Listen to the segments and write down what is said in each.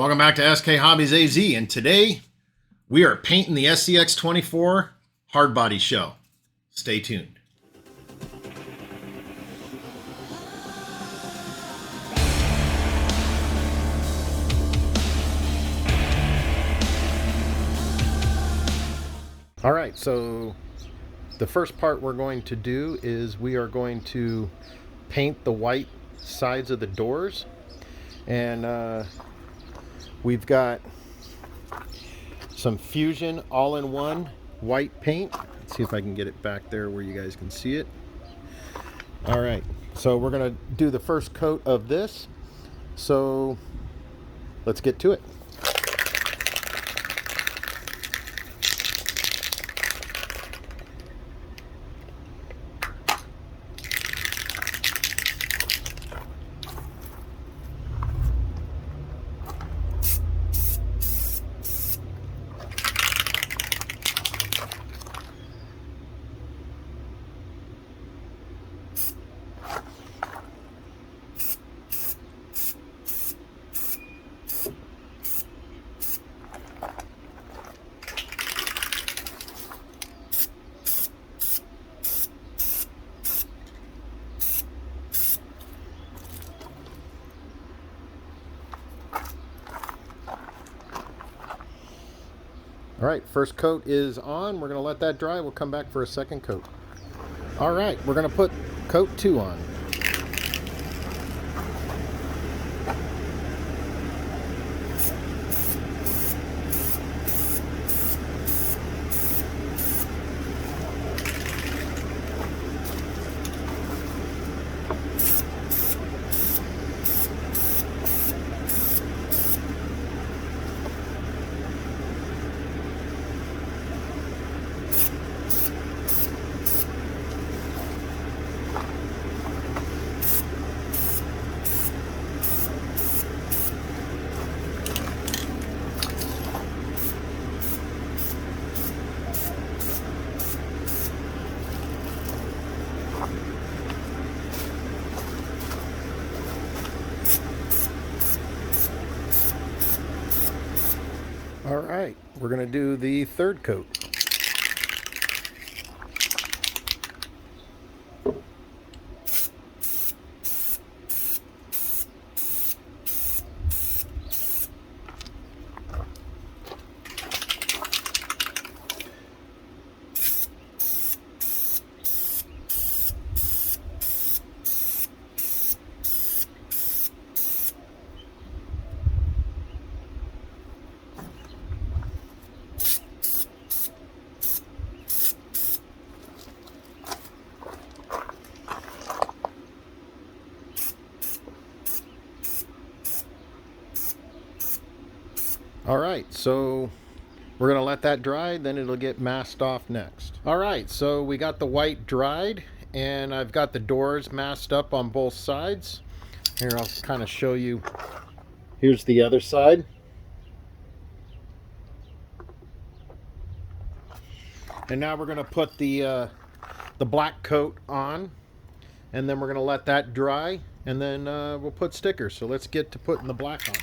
Welcome back to SK Hobbies AZ, and today we are painting the SCX24 hard body shell. Stay tuned. All right, so the first part we're going to do is we are going to paint the white sides of the doors, and we've got some Fusion all-in-one white paint. Let's see if I can get it back there where you guys can see it. All right, so we're gonna do the first coat of this, so let's get to it. All right, first coat is on. We're gonna let that dry. We'll come back for a second coat. All right, we're gonna put coat 2 on. All right, we're gonna do the third coat. All right, so we're gonna let that dry, then it'll get masked off next. All right, so we got the white dried, and I've got the doors masked up on both sides. Here, I'll kind of show you. Here's the other side. And now we're gonna put the black coat on, and then we're gonna let that dry, and then we'll put stickers. So let's get to putting the black on.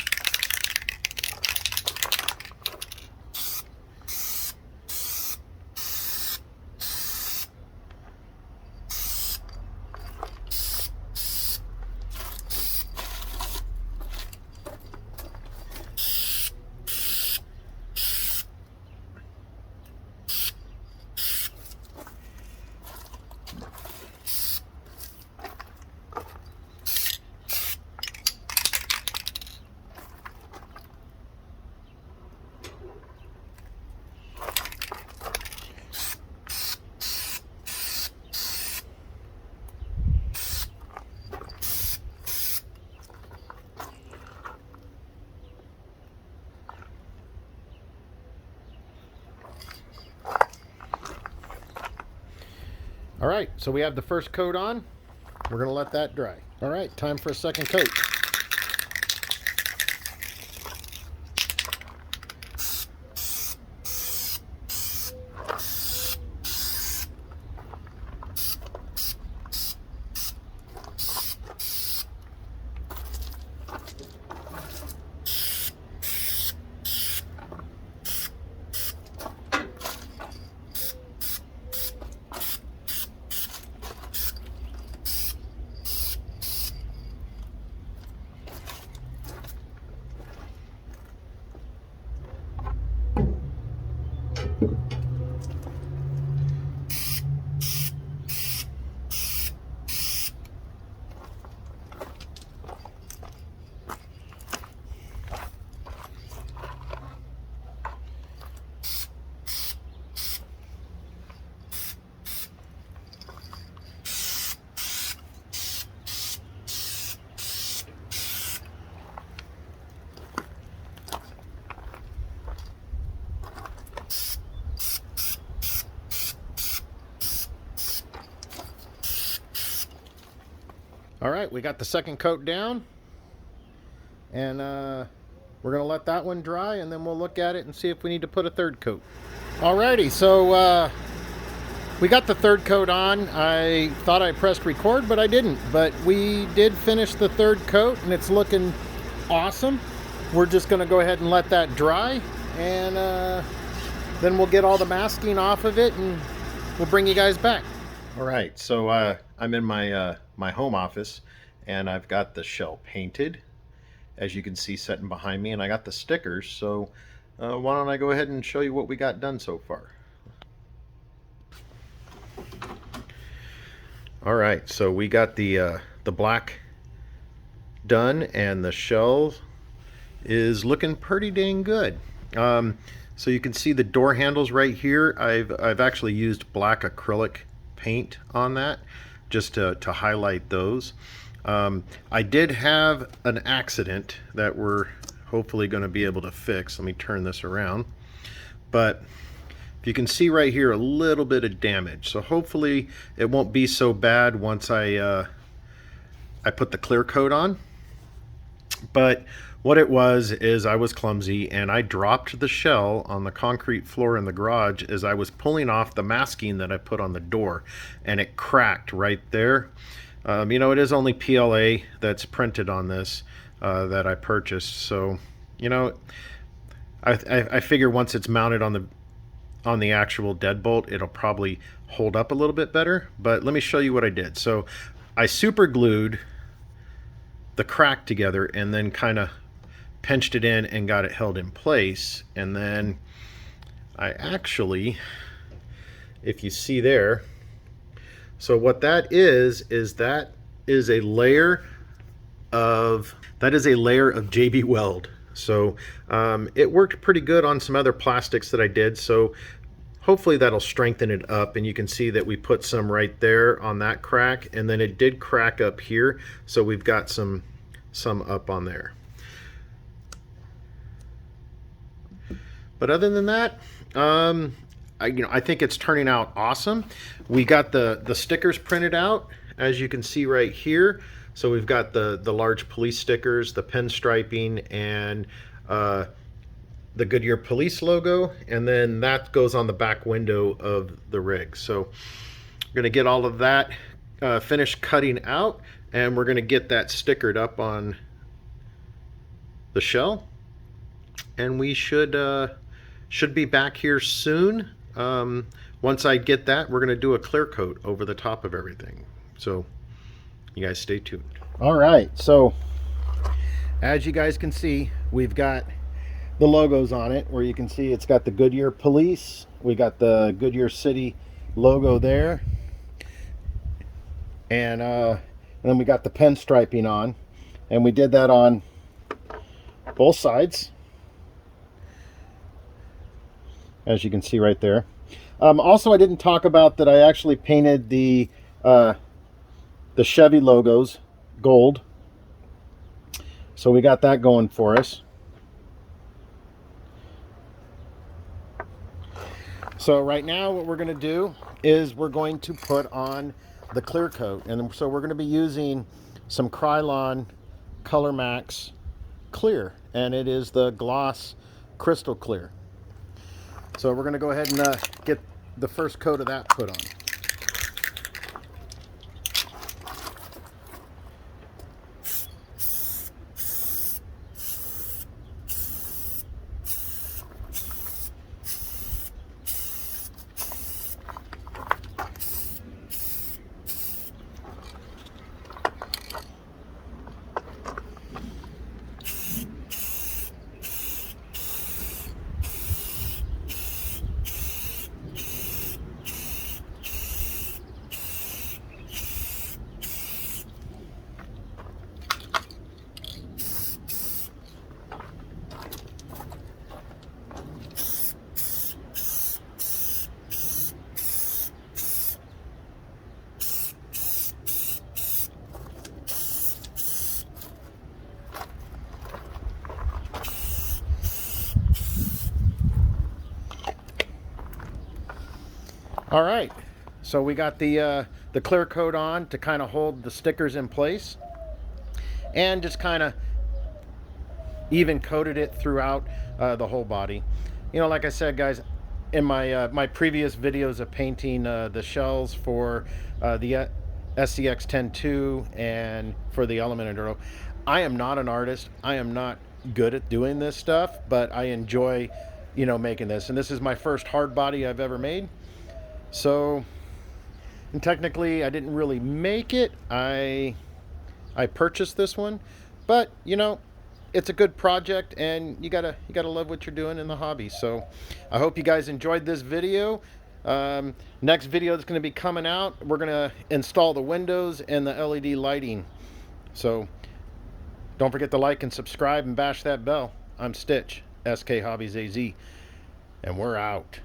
All right, so we have the first coat on. We're gonna let that dry. All right, time for a second coat. All right, we got the second coat down, and we're going to let that one dry, and then we'll look at it and see if we need to put a third coat. Alrighty, so we got the third coat on. I thought I pressed record, but I didn't. But we did finish the third coat, and it's looking awesome. We're just going to go ahead and let that dry, and then we'll get all the masking off of it, and we'll bring you guys back. All right, so I'm in my my home office, and I've got the shell painted, as you can see, sitting behind me, and I got the stickers. So why don't I go ahead and show you what we got done so far. All right, so we got the black done, and the shell is looking pretty dang good. So you can see the door handles right here. I've actually used black acrylic paint on that just to highlight those. I did have an accident that we're hopefully going to be able to fix. Let me turn this around. But you can see right here a little bit of damage. So hopefully it won't be so bad once I put the clear coat on. But what it was is I was clumsy, and I dropped the shell on the concrete floor in the garage as I was pulling off the masking that I put on the door, and it cracked right there. You know, it is only PLA that's printed on this that I purchased, so you know, I figure once it's mounted on the actual deadbolt, it'll probably hold up a little bit better. But let me show you what I did. So I super glued the crack together and then kind of pinched it in and got it held in place. And then I actually, if you see there, so what that is a layer of JB Weld. So it worked pretty good on some other plastics that I did, so hopefully that'll strengthen it up. And you can see that we put some right there on that crack, and then it did crack up here, so we've got some up on there. But other than that, I think it's turning out awesome. We got the stickers printed out, as you can see right here. So we've got the large police stickers, the pinstriping, and the Goodyear police logo, and then that goes on the back window of the rig. So we're going to get all of that finished cutting out, and we're going to get that stickered up on the shell, and we should be back here soon. Once I get that, we're going to do a clear coat over the top of everything. So you guys stay tuned. All right, so as you guys can see, we've got the logos on it, where you can see it's got the Goodyear Police, we got the Goodyear City logo there, and then we got the pinstriping on, and we did that on both sides, as you can see right there. Also, I didn't talk about that I actually painted the Chevy logos gold, so we got that going for us. So right now what we're going to do is we're going to put on the clear coat, and so we're going to be using some Krylon Color Max clear, and it is the gloss crystal clear. So we're going to go ahead and get the first coat of that put on. All right, so we got the the clear coat on to kind of hold the stickers in place, and just kind of even coated it throughout the whole body. You know, like I said, guys, in my my previous videos of painting the shells for the SCX24 and for the Element Enduro, I am not an artist. I am not good at doing this stuff, but I enjoy, you know, making this. And this is my first hard body I've ever made. So, and technically I didn't really make it. I purchased this one, but you know, it's a good project, and you gotta love what you're doing in the hobby. So I hope you guys enjoyed this video. Next video that's going to be coming out, we're going to install the windows and the LED lighting. So don't forget to like and subscribe and bash that bell. I'm Stitch, SK Hobbies AZ, and we're out.